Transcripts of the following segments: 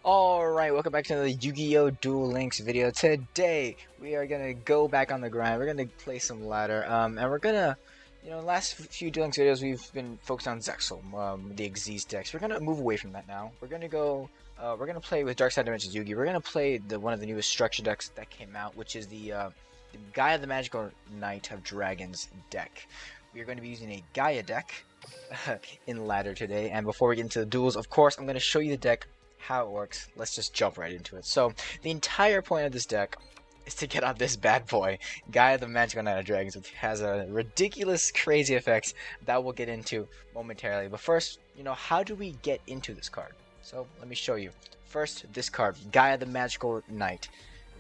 Alright, welcome back to another Yu-Gi-Oh! Duel Links video. Today, we are gonna go back on the grind. We're gonna play some ladder, and we're gonna, last few Duel Links videos, we've been focused on Zexal, the Xyz decks. We're gonna move away from that now. We're gonna go, we're gonna play with Dark Side Dimensions Yugi. We're gonna play one of the newest structure decks that came out, which is the Gaia the Magical Knight of Dragons deck. We are going to be using a Gaia deck in ladder today, and before we get into the duels, of course, I'm gonna show you the deck, how it works. Let's just jump right into it. So the entire point of this deck is to get out this bad boy, Gaia the Magical Knight of Dragons, which has a ridiculous, crazy effects that we'll get into momentarily. But first, how do we get into this card? So let me show you. First, this card, Gaia the Magical Knight.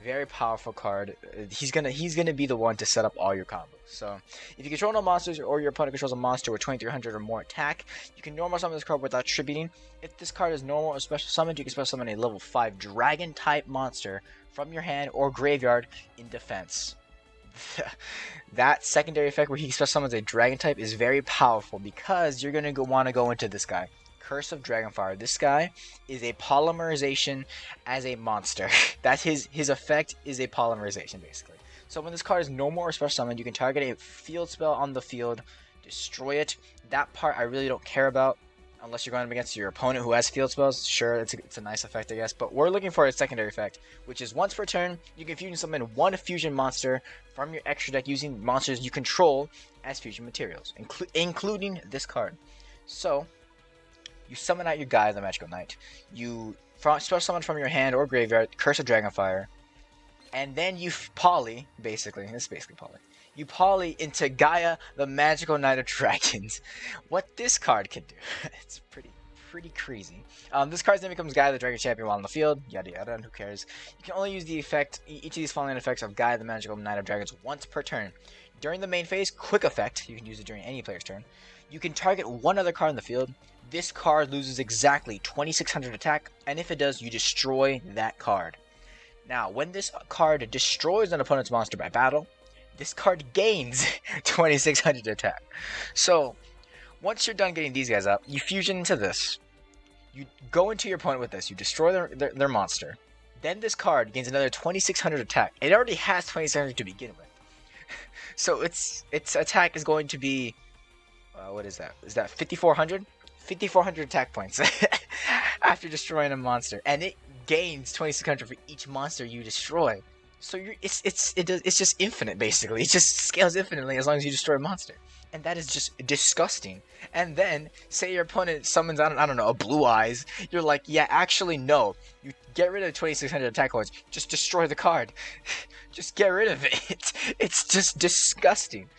Very powerful card. He's gonna be the one to set up all your combos. So if you control no monsters or your opponent controls a monster with 2300 or more attack, you can normal summon this card without tributing. If this card is normal or special summoned, you can special summon a level 5 dragon type monster from your hand or graveyard in defense. That secondary effect where he special summons a dragon type is very powerful because you're gonna want to go into this guy. Curse of Dragonfire. This guy is a polymerization as a monster. That's his effect is a polymerization, basically. So when this card is normal or special summoned, you can target a field spell on the field, destroy it. That part I really don't care about unless you're going up against your opponent who has field spells. Sure, it's a nice effect, I guess. But we're looking for a secondary effect, which is once per turn, you can fusion summon one fusion monster from your extra deck using monsters you control as fusion materials, including this card. So you summon out your Gaia the Magical Knight. You special summon from your hand or graveyard Curse of Dragonfire. And then you poly, basically. This is basically poly. You poly into Gaia the Magical Knight of Dragons. What this card can do, it's pretty crazy. This card then becomes Gaia the Dragon Champion while on the field. Yada yada, and who cares? You can only use the effect, each of these following effects of Gaia the Magical Knight of Dragons once per turn. During the main phase, quick effect. You can use it during any player's turn. You can target one other card in the field. This card loses exactly 2600 attack, and if it does, you destroy that card. Now, when this card destroys an opponent's monster by battle, this card gains 2600 attack. So, once you're done getting these guys up, you fusion into this. You go into your opponent with this. You destroy their monster. Then this card gains another 2600 attack. It already has 2600 to begin with. So its attack is going to be, what is that? Is that 5400? 5400 attack points after destroying a monster, and it gains 2600 for each monster you destroy. So it's just infinite, basically. It just scales infinitely as long as you destroy a monster, and that is just disgusting. And then say your opponent summons I don't know, a Blue Eyes. You're like, yeah, actually no. You get rid of 2600 attack points. Just destroy the card. Just get rid of it. It's just disgusting.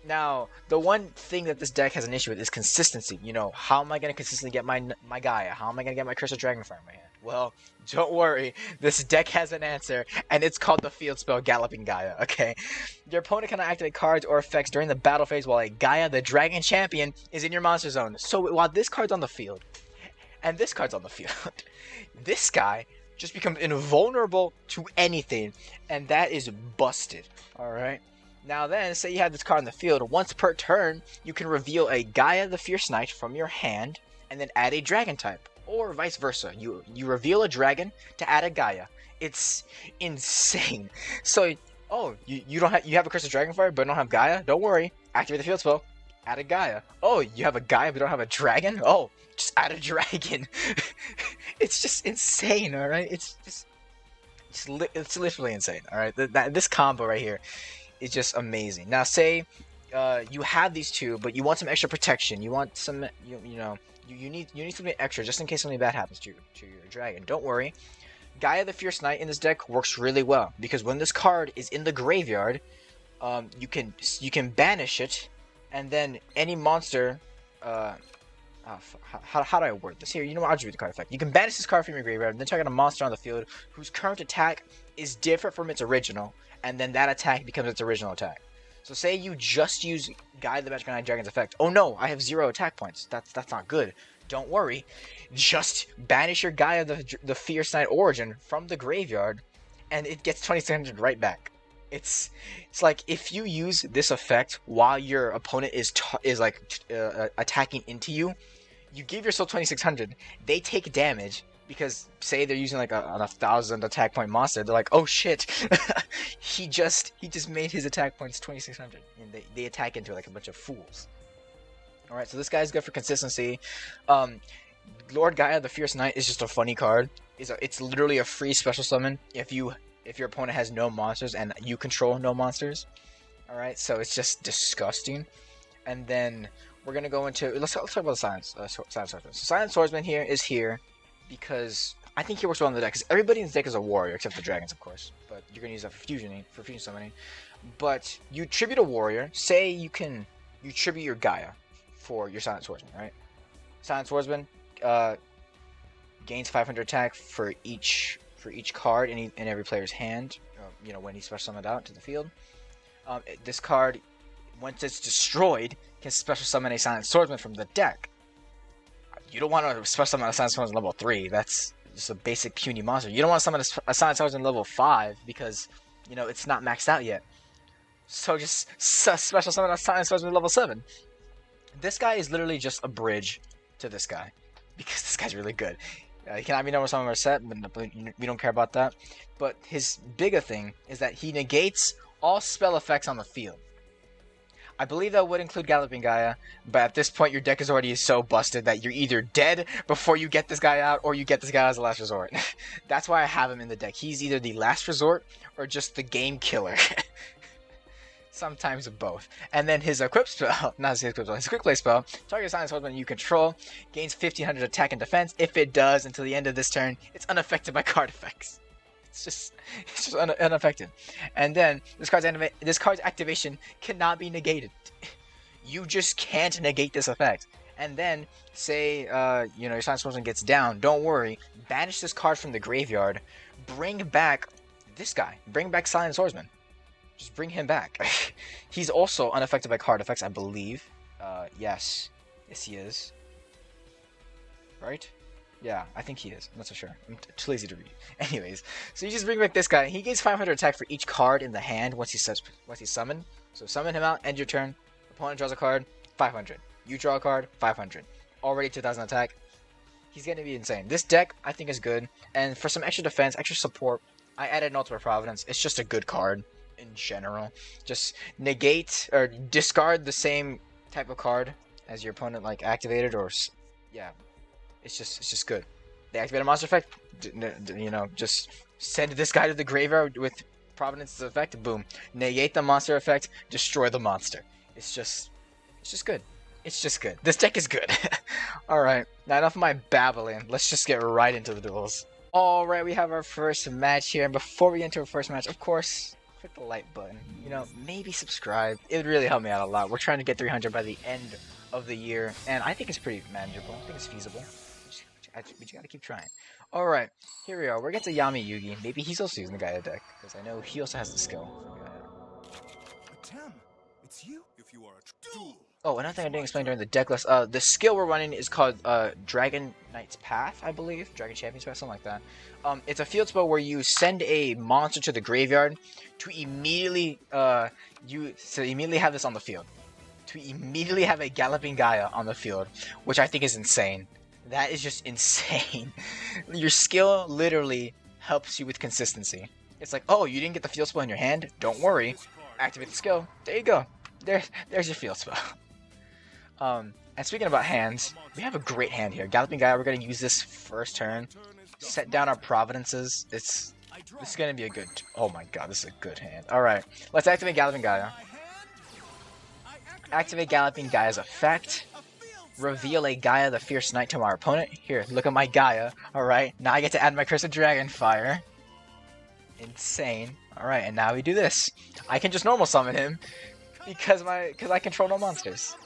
Now, the one thing that this deck has an issue with is consistency. How am I going to consistently get my Gaia? How am I going to get my Curse of Dragonfire in my hand? Well, don't worry. This deck has an answer, and it's called the field spell Galloping Gaia, okay? Your opponent cannot activate cards or effects during the battle phase while a Gaia, the Dragon Champion, is in your monster zone. So while this card's on the field, and this card's on the field, this guy just becomes invulnerable to anything, and that is busted, alright? Now then, say you have this card in the field, once per turn, you can reveal a Gaia the Fierce Knight from your hand, and then add a dragon type, or vice versa. You reveal a dragon to add a Gaia. It's insane. So, you have a Curse of Dragonfire, but don't have Gaia? Don't worry, activate the field spell, add a Gaia. Oh, you have a Gaia, but don't have a dragon? Oh, just add a dragon. It's just insane, alright? It's literally insane, alright? This combo right here is just amazing. Now, say you have these two, but you want some extra protection. You want some, you need something extra just in case something bad happens to your dragon. Don't worry. Gaia the Fierce Knight in this deck works really well because when this card is in the graveyard, you can banish it, and then any monster. How do I word this? Here, I'll just read the card effect. You can banish this card from your graveyard, and then target a monster on the field whose current attack is different from its original, and then that attack becomes its original attack. So say you just use Gaia the Magical Knight Dragon's effect. Oh no, I have 0 attack points. That's not good. Don't worry. Just banish your Gaia the Fierce Knight Origin from the graveyard, and it gets 2600 right back. It's like if you use this effect while your opponent is attacking into you, you give yourself 2600. They take damage. Because say they're using like a 1,000 attack point monster, they're like, oh shit, he just made his attack points 2,600, and they attack into like a bunch of fools. All right, so this guy's good for consistency. Lord Gaia, the Fierce Knight, is just a funny card. It's literally a free special summon if your opponent has no monsters and you control no monsters. All right, so it's just disgusting. And then we're gonna go into let's talk about the Silent Swordsman. So Silent Swordsman is here because I think he works well in the deck. Because everybody in the deck is a warrior except the dragons, of course. But you're gonna use that for fusion summoning. But you tribute a warrior. Say you tribute your Gaia for your Silent Swordsman, right? Silent Swordsman gains 500 attack for each card in every player's hand. When he's special summoned out to the field. This card, once it's destroyed, can special summon a Silent Swordsman from the deck. You don't want to special summon a Silent Swordsman level 3. That's just a basic puny monster. You don't want to summon a Silent Swordsman level 5 because it's not maxed out yet. So just special summon a Silent Swordsman level 7. This guy is literally just a bridge to this guy because this guy's really good. He cannot be number summon or set, but we don't care about that. But his bigger thing is that he negates all spell effects on the field. I believe that would include Galloping Gaia, but at this point your deck is already so busted that you're either dead before you get this guy out, or you get this guy as a last resort. That's why I have him in the deck. He's either the last resort, or just the game killer. Sometimes both. And then his equip spell, not his equip spell, his quick play spell, target Silent Swordsman you control, gains 1,500 attack and defense. If it does, until the end of this turn, it's unaffected by card effects. It's just unaffected. And then this card's activation cannot be negated. You just can't negate this effect. And then say your Silent Swordsman gets down, don't worry. Banish this card from the graveyard. Bring back this guy. Bring back Silent Swordsman. Just bring him back. He's also unaffected by card effects, I believe. Yes he is. Right? Yeah, I think he is. I'm not so sure. I'm too lazy to read. Anyways, so you just bring back this guy. He gains 500 attack for each card in the hand once he's summoned. So summon him out, end your turn. Opponent draws a card, 500. You draw a card, 500. Already 2,000 attack. He's gonna be insane. This deck, I think, is good. And for some extra defense, extra support, I added an Ultimate Providence. It's just a good card in general. Just negate or discard the same type of card as your opponent activated, or yeah. It's just good. They activate a monster effect, just send this guy to the graveyard with Providence's effect, boom. Negate the monster effect, destroy the monster. It's just good. It's just good. This deck is good. Alright, now enough of my babbling. Let's just get right into the duels. Alright, we have our first match here, and before we get into our first match, of course, click the like button. Maybe subscribe. It would really help me out a lot. We're trying to get 300 by the end of the year, and I think it's pretty manageable. I think it's feasible. But you gotta keep trying. Alright, here we are. We're getting to Yami Yugi. Maybe he's also using the Gaia deck, because I know he also has the skill. It's you. If you are a Duel. Oh, another thing I didn't explain during the deck list. The skill we're running is called Dragon Knight's Path, I believe. Dragon Champion's Path, something like that. It's a field spell where you send a monster to the graveyard to immediately have this on the field. To immediately have a Galloping Gaia on the field, which I think is insane. That is just insane. Your skill literally helps you with consistency. It's like, oh, you didn't get the field spell in your hand? Don't worry. Activate the skill. There you go. There's your field spell. And speaking about hands, we have a great hand here. Galloping Gaia, we're going to use this first turn. Set down our Providences. This is going to be a good... Oh my god, this is a good hand. Alright, let's activate Galloping Gaia. Activate Galloping Gaia's effect. Reveal a Gaia the Fierce Knight to our opponent. Here, look at my Gaia. Alright, now I get to add my Curse of Dragonfire. Insane. Alright, and now we do this. I can just normal summon him because I control no monsters.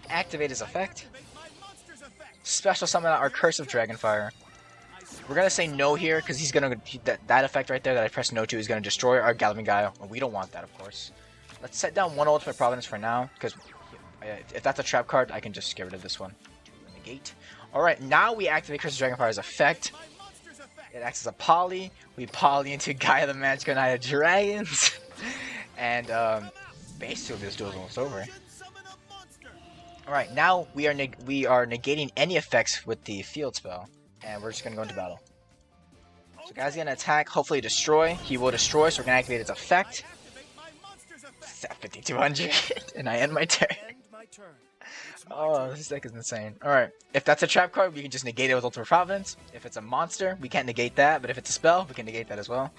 Activate his effect. Special summon out our Curse of Dragonfire. We're gonna say no here because he's gonna that effect right there that I press no to is gonna destroy our Galloping Gaia. And we don't want that, of course. Let's set down one Ultimate Providence for now because if that's a trap card, I can just get rid of this one. Negate. Alright, now we activate Curse of Dragonfire's effect. It acts as a poly. We poly into Gaia the Magical Knight of Dragons. And basically this duel is almost over. Alright, now we are negating any effects with the field spell. and we're just gonna go into battle. So Guy's gonna attack, hopefully destroy. He will destroy, so we're gonna activate its effect. 5200, and I end my turn. Oh, this deck is insane. Alright, if that's a trap card, we can just negate it with Ultimate Providence. If it's a monster, we can't negate that, but if it's a spell, we can negate that as well.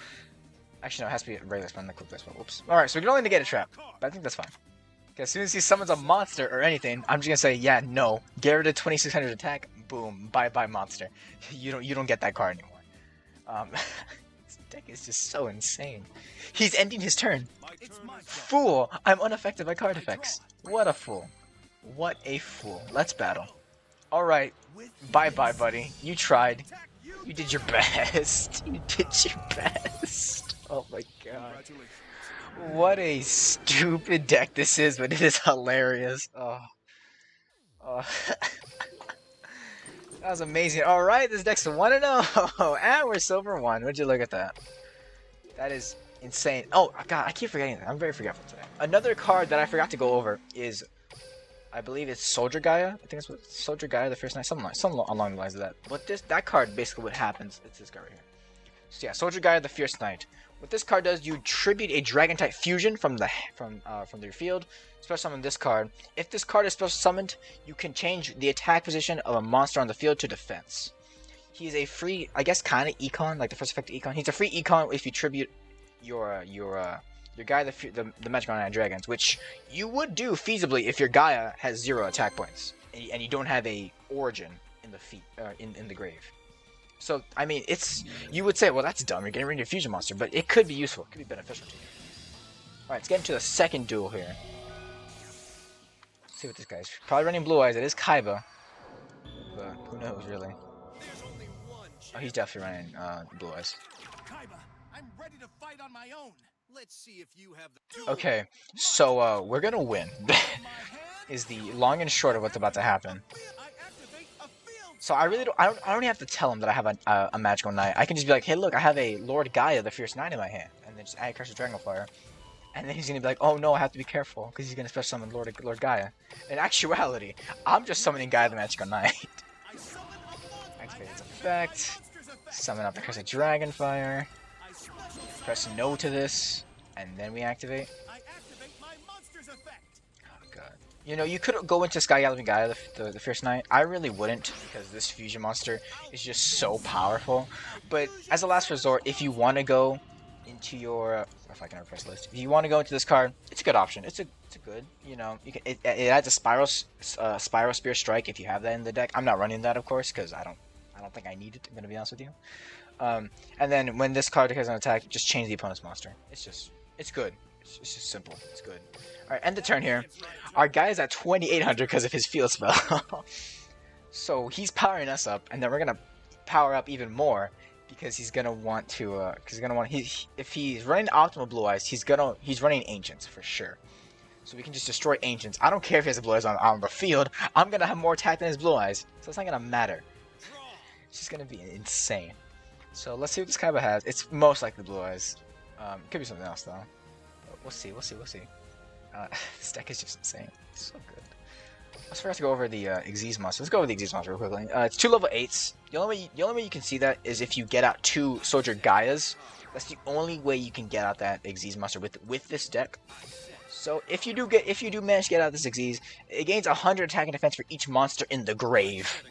Actually, no, it has to be a regular spell, not click spell. Oops. Alright, so we can only negate a trap, but I think that's fine. Okay, as soon as he summons a monster or anything, I'm just gonna say, yeah, no. Get rid of 2600 attack, boom, bye-bye monster. You don't get that card anymore. This deck is just so insane. He's ending his turn. Fool! I'm unaffected by card effects. What a fool. What a fool. Let's battle. Alright, bye-bye, buddy. You tried. You did your best. You did your best. Oh my god. What a stupid deck this is, but it is hilarious. Oh. That was amazing. Alright, this deck's 1-0. And we're silver 1. Would you look at that? That is insane. Oh, god, I keep forgetting that. I'm very forgetful today. Another card that I forgot to go over is, I believe it's Soldier Gaia. I think it's what Soldier Gaia the First Knight, something along the lines of that. But that card, basically what happens, it's this card right here. So yeah, Soldier Gaia the Fierce Knight. What this card does, you tribute a Dragon type fusion from your field. Special summon this card. If this card is special summoned, you can change the attack position of a monster on the field to defense. He's a free, I guess, kind of econ, like the first effect econ. He's a free econ if you tribute your Gaia the Magical Nine Dragons, which you would do feasibly if your Gaia has 0 attack points and you don't have a origin in the grave. So I mean, you would say, well, that's dumb. You're getting rid of your fusion monster, but it could be useful. It could be beneficial to you. All right, let's get into the second duel here. Let's see what this guy's probably running Blue Eyes. It is Kaiba, but who knows really? Oh, he's definitely running Blue Eyes. I'm ready to fight on my own. Let's see if you have the Okay, so we're gonna win. Is the long and short of what's about to happen. So I really don't even have to tell him that I have a magical knight. I can just be like, hey, look, I have a Lord Gaia, the Fierce Knight in my hand, and then just add Curse of Dragonfire. And then he's gonna be like, oh no, I have to be careful because he's gonna special summon Lord Gaia. In actuality, I'm just summoning Gaia, the Magical Knight. Activate its effect. Summon up the Curse of Dragonfire. Press no to this, and then we activate. Oh god. You know, you could go into Sky Galloping Gaia, the Fierce Knight. I really wouldn't, because this fusion monster is just so powerful. But as a last resort, if you want to go into your, if I can repress list, if you want to go into this card, it's a good option. It's a good, you know, you can. It adds a Spiral Spear Strike if you have that in the deck. I'm not running that, of course, because I don't think I need it. I'm gonna be honest with you. And then when this card has an attack, just change the opponent's monster. It's good. It's just simple. It's good. Alright, end the turn here. Our guy is at 2800 because of his field spell. So he's powering us up, and then we're gonna power up even more because he's gonna want to. If he's running Optimal Blue Eyes, he's running Ancients for sure. So we can just destroy Ancients. I don't care if he has a Blue Eyes on the field. I'm gonna have more attack than his Blue Eyes, so it's not gonna matter. It's just gonna be insane. So let's see what this Kaiba has. It's most likely Blue Eyes. It could be something else though. We'll see. This deck is just insane. It's so good. I forgot to go over the Xyz monster. Let's go over the Xyz monster real quickly. It's 2 level 8s. The only way you can see that is if you get out 2 Soldier Gaias. That's the only way you can get out that Xyz monster with this deck. So if you do manage to get out this Xyz, it gains 100 attack and defense for each monster in the grave.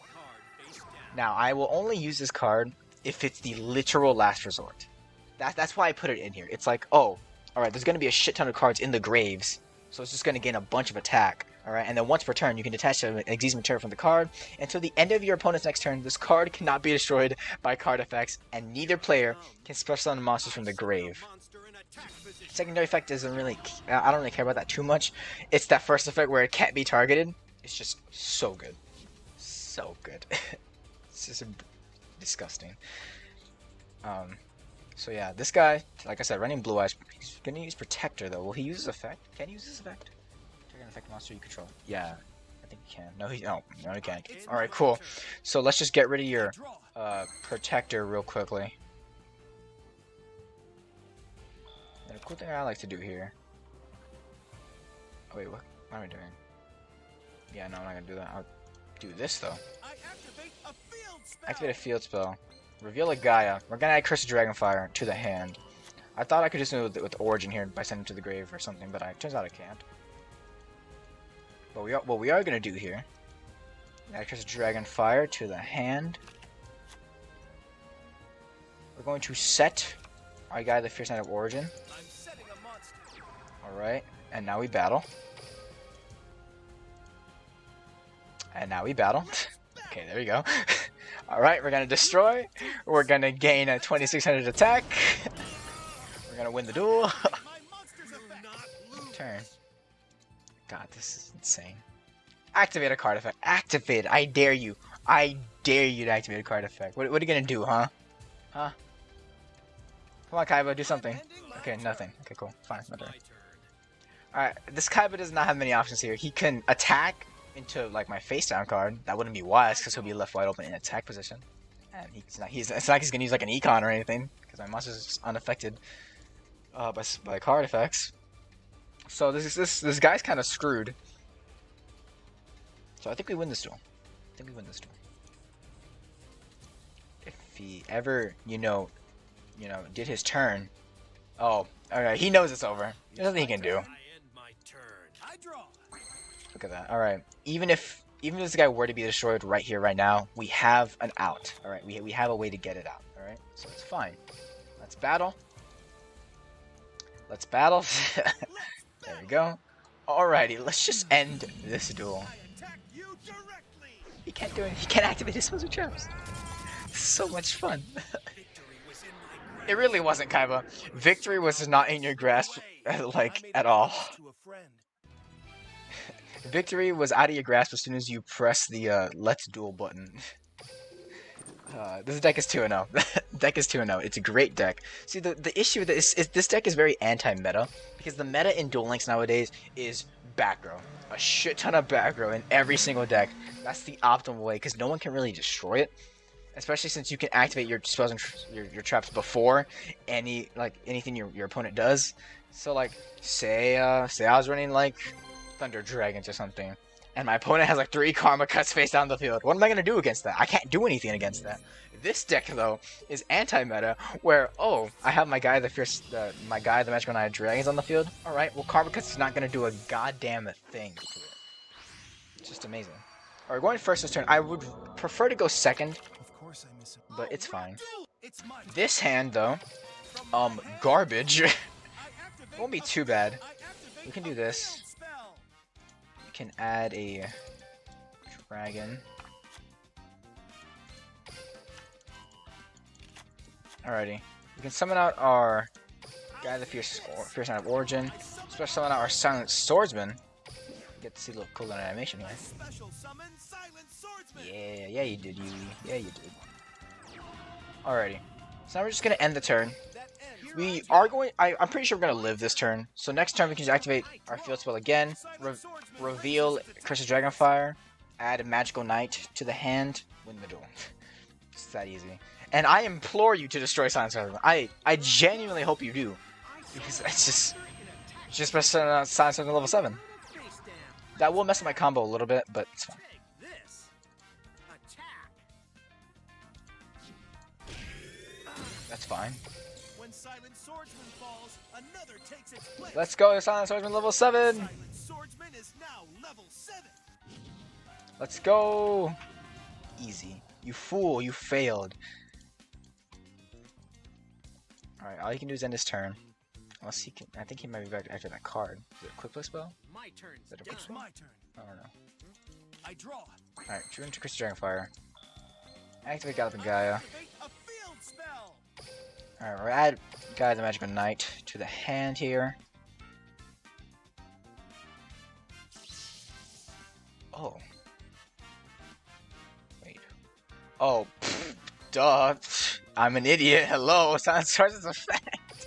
Now I will only use this card if it's the literal last resort. That's why I put it in here. It's like, oh, alright, there's going to be a shit ton of cards in the graves, so it's just going to gain a bunch of attack. Alright, and then once per turn, you can detach an Xyz material from the card. Until the end of your opponent's next turn, this card cannot be destroyed by card effects, and neither player can special summon monsters from the grave. Secondary effect doesn't really, I don't really care about that too much. It's that first effect where it can't be targeted. It's just so good. So good. It's just disgusting. So yeah, this guy, like I said, running Blue Eyes. He's gonna use Protector though. Will he use his effect? Can he use his effect? Trigger an effect monster you control. Yeah, I think he can. No, he can't. All right, cool. So let's just get rid of your Protector real quickly. And a cool thing I like to do here. Oh wait, what am I doing? Yeah, no, I'm not gonna do that. I'll do this though. Activate a field spell. Reveal a Gaia. We're gonna add Curse of Dragonfire to the hand. I thought I could just do it with Origin here by sending him to the grave or something, but it turns out I can't. But what we are gonna do here, add Curse of Dragonfire to the hand. We're going to set our guy the Fierce Knight of Origin. Alright, and now we battle. And now we battle. Okay, there we go. Alright, we're gonna destroy. We're gonna gain a 2600 attack. We're gonna win the duel. Turn. God, this is insane. Activate a card effect. Activate it. I dare you. I dare you to activate a card effect. What are you gonna do, huh? Huh? Come on, Kaiba, do something. Okay, nothing. Okay, cool. Fine, my turn. Alright, this Kaiba does not have many options here. He can attack into like my face down card. That wouldn't be wise because he'll be left wide open in attack position. And it's not like he's gonna use like an econ or anything because my monster's unaffected by card effects. So this guy's kind of screwed. So I think we win this duel. If he ever, did his turn. Oh, alright, he knows it's over. There's nothing he can do. Look at that. Alright. Even if this guy were to be destroyed right here, right now, we have an out. Alright, we have a way to get it out. Alright? So it's fine. Let's battle. There we go. Alrighty, let's just end this duel. He can't do it. He can't activate his Wizard Traps. So much fun. It really wasn't, Kaiba. Victory was not in your grasp, like, at all. Victory was out of your grasp as soon as you press the Let's Duel button. This deck is 2-0. Deck is 2-0. It's a great deck. See, the issue with this is this deck is very anti-meta, because the meta in Duel Links nowadays is back row. A shit ton of back row in every single deck. That's the optimal way, because no one can really destroy it. Especially since you can activate your spells and your traps before anything your opponent does. So like, say I was running like Thunder Dragons or something, and my opponent has like 3 Karma Cuts face down the field. What am I gonna do against that? I can't do anything against that. This deck though is anti-meta, where I have my guy the Magical Knight of Dragons on the field. All right, well Karma Cuts is not gonna do a goddamn thing to it. It's just amazing. All right, going first this turn. I would prefer to go second, but it's fine. This hand though, garbage. Won't be too bad. We can do this. We can add a dragon. Alrighty. We can summon out our guy, the Fierce Knight of Origin. Special summon out our Silent Swordsman. Get to see a little cool animation here. Yeah, you did, Yui. Yeah, you did. Alrighty. So now we're just gonna end the turn. We are going. I'm pretty sure we're gonna live this turn. So next turn we can just activate our field spell again. Reveal Curse of Dragonfire. Add a Magical Knight to the hand. Win the duel. It's that easy. And I implore you to destroy Silent Swordsman. I genuinely hope you do, because it's just press Silent Swordsman level 7. That will mess up my combo a little bit, but it's fine. That's fine. When Silent Swordsman falls, another takes its place. Let's go, Silent Swordsman level 7! Silent Swordsman is now level 7. Let's go! Easy. You fool, you failed. Alright, all you can do is end his turn. Unless he can. I think he might be back after that card. Is it a quick play spell? My turn. Is it a quick spell? My turn. I don't know. I draw. Alright, drew into Curse of Dragonfire. Activate Galloping Gaia. Alright, we'll add Gaia the Magical Knight to the hand here. Oh. Wait. Oh, pfft, duh. I'm an idiot. Hello, Silent Swordsman's effect.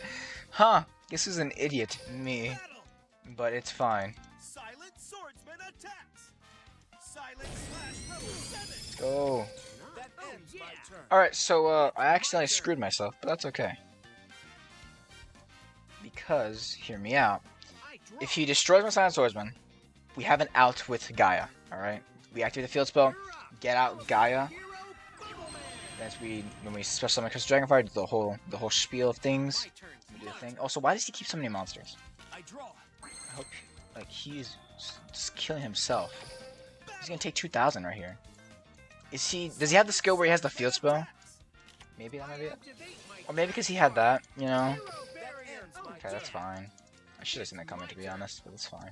Huh. Guess who's an idiot? Me. But it's fine. Silent Swordsman attacks. Silent slash level 7. Go. Alright, so I accidentally screwed myself, but that's okay. Because, hear me out, if he destroys my Silent Swordsman, we have an out with Gaia, alright? We activate the field spell, get out Gaia, Since when we special summon Crystal Dragonfire, do the whole spiel of things. We do the thing. Also, why does he keep summoning monsters? I draw. I hope like he's just killing himself. He's gonna take 2,000 right here. Is he? Does he have the skill where he has the field spell? Maybe that might be it. Or maybe because he had that, you know. Okay, that's fine. I should have seen that coming, to be honest, but it's fine.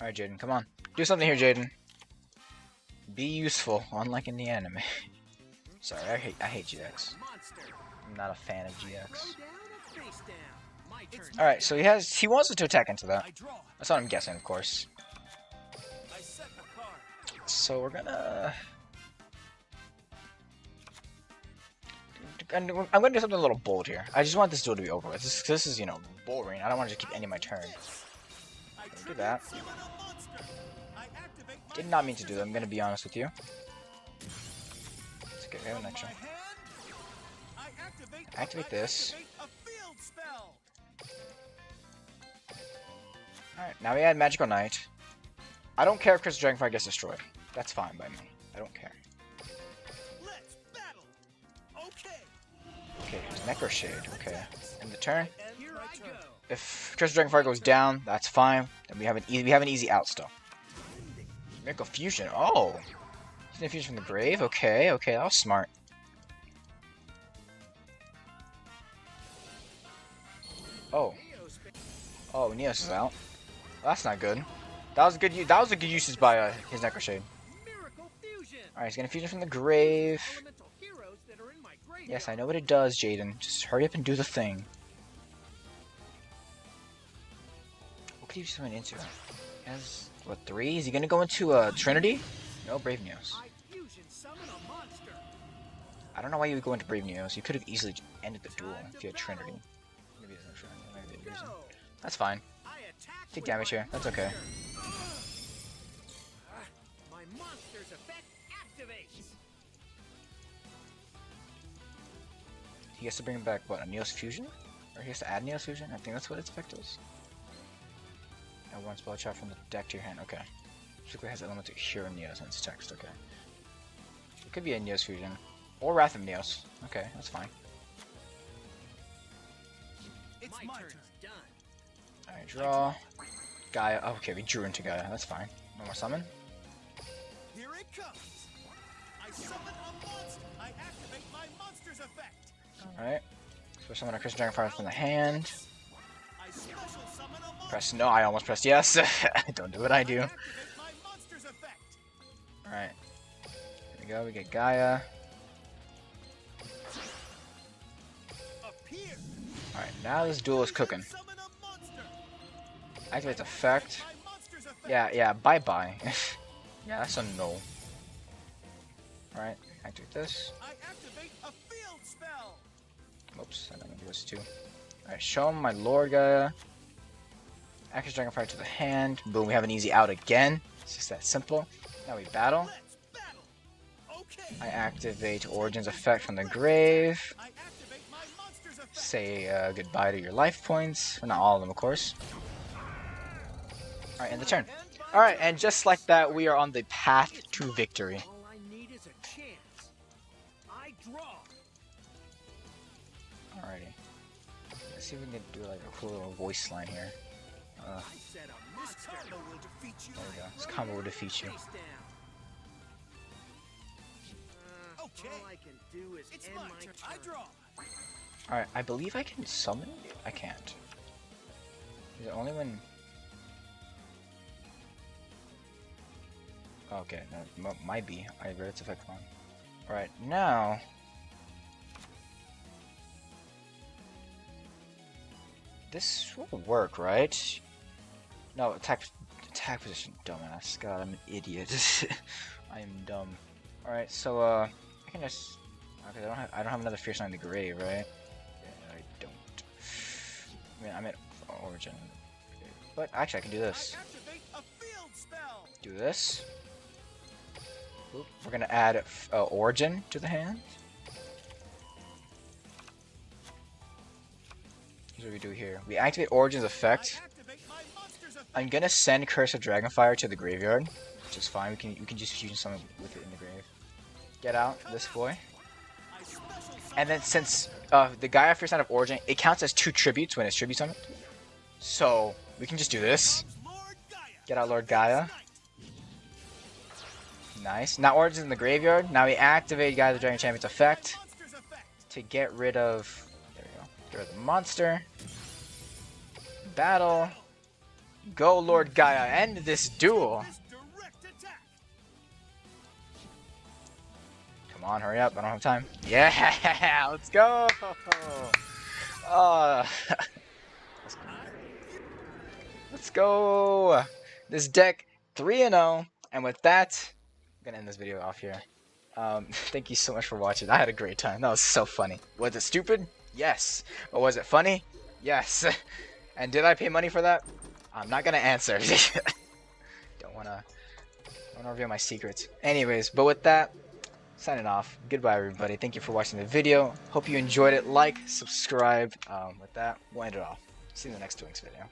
Alright, Jaden, come on. Do something here, Jaden. Be useful, unlike in the anime. Sorry, I hate GX. I'm not a fan of GX. Alright, so he wants to attack into that. That's what I'm guessing, of course. So we're gonna... I'm gonna do something a little bold here. I just want this duel to be over with. This is, you know, boring. I don't want to just keep ending my turn. Do that. Did not mean to do that, I'm gonna be honest with you. Let's get an extra. Activate this. Alright, now we add Magical Knight. I don't care if Crystal Dragonfire gets destroyed. That's fine by me. I don't care. Okay, here's Necro Shade. Okay. End the turn. If Crystal Dragonfire goes down, that's fine. Then we have an easy out still. Miracle Fusion. Oh, he's gonna fusion from the grave. Okay, that was smart. Oh, Neos is out. Well, that's not good. That was a good usage by his Necro Shade. Alright, he's gonna fusion from the grave. Yes, I know what it does, Jaden. Just hurry up and do the thing. What could he summon into? He has, what, 3? Is he gonna go into Trinity? No, Brave Neos. I don't know why you would go into Brave Neos. You could have easily ended the duel if you had Trinity. Maybe there's no Trinity. Maybe there's a reason. That's fine. Take damage here. That's okay. He has to bring back, what, a Neos Fusion? Or he has to add Neos Fusion? I think that's what its effect is. Add one spell shot from the deck to your hand. Okay. Basically has element to cure Neos in its text. Okay. It could be a Neos Fusion. Or Wrath of Neos. Okay, that's fine. It's my turn. Alright, draw. Gaia. Oh, okay, we drew into Gaia. That's fine. No more summon. Here it comes. I summon a monster. I activate my monster's effect. Alright. So summon a Crystal Dragonfire from the hand. I special summon a monster. Press no, I almost pressed yes. Don't do what I do. Activate my monster's effect. Alright. Here we go, we get Gaia. Appear. Alright, now this duel is cooking. Summon a monster. Activate effect. My monster's effect. Yeah, bye-bye. Yeah, that's a no. Alright, activate this. I activate a field spell. Oops, I don't want to do this too. Alright, show him my Lord Gaia. Active Dragonfire to the hand. Boom, we have an easy out again. It's just that simple. Now we battle. Let's battle. Okay. I activate Origin's effect from the grave. I activate my monster's effect. Say goodbye to your life points. Well, not all of them, of course. Alright, end the turn. Alright, and just like that, we are on the path to victory. All I need is a chance. I draw. Alrighty. Let's see if we can do like a cool little voice line here. I said a monster will defeat you. There we go. This combo will defeat you. Face down. Okay. All I can do is it's my turn. I draw. Alright, I believe I can summon? I can't. Is it only when... Okay, no, might be. I read its effect wrong. Alright, now... This will work, right? No, attack position, dumbass. God, I'm an idiot. I am dumb. Alright, so I can just... Okay, I don't have another Fierce Knight in the grave, right? Yeah, I don't. I mean, I'm at Origin. But actually, I can do this. Do this. Oop, we're gonna add Origin to the hand. Here's what we do here. We activate Origin's effect. I'm gonna send Curse of Dragonfire to the graveyard, which is fine. We can just fusion summon with it in the grave. Get out this boy. And then since the Gaia Fierce Sign of Origin, it counts as 2 tributes when it's tribute summoned. So we can just do this. Get out Lord Gaia. Nice. Now Origin's in the graveyard. Now we activate Gaia the Dragon Champion's effect to get rid of. There we go. Get rid of the monster. Battle. Go Lord Gaia. End this duel. Come on, hurry up. I don't have time. Yeah, let's go. Let's go. This deck 3-0. And with that, I'm gonna end this video off here. Thank you so much for watching. I had a great time. That was so funny. Was it stupid? Yes. But was it funny? Yes. And did I pay money for that? I'm not gonna answer. Don't wanna reveal my secrets. Anyways, but with that, signing off. Goodbye, everybody. Thank you for watching the video. Hope you enjoyed it. Like, subscribe. With that, we'll end it off. See you in the next DuelLinks video.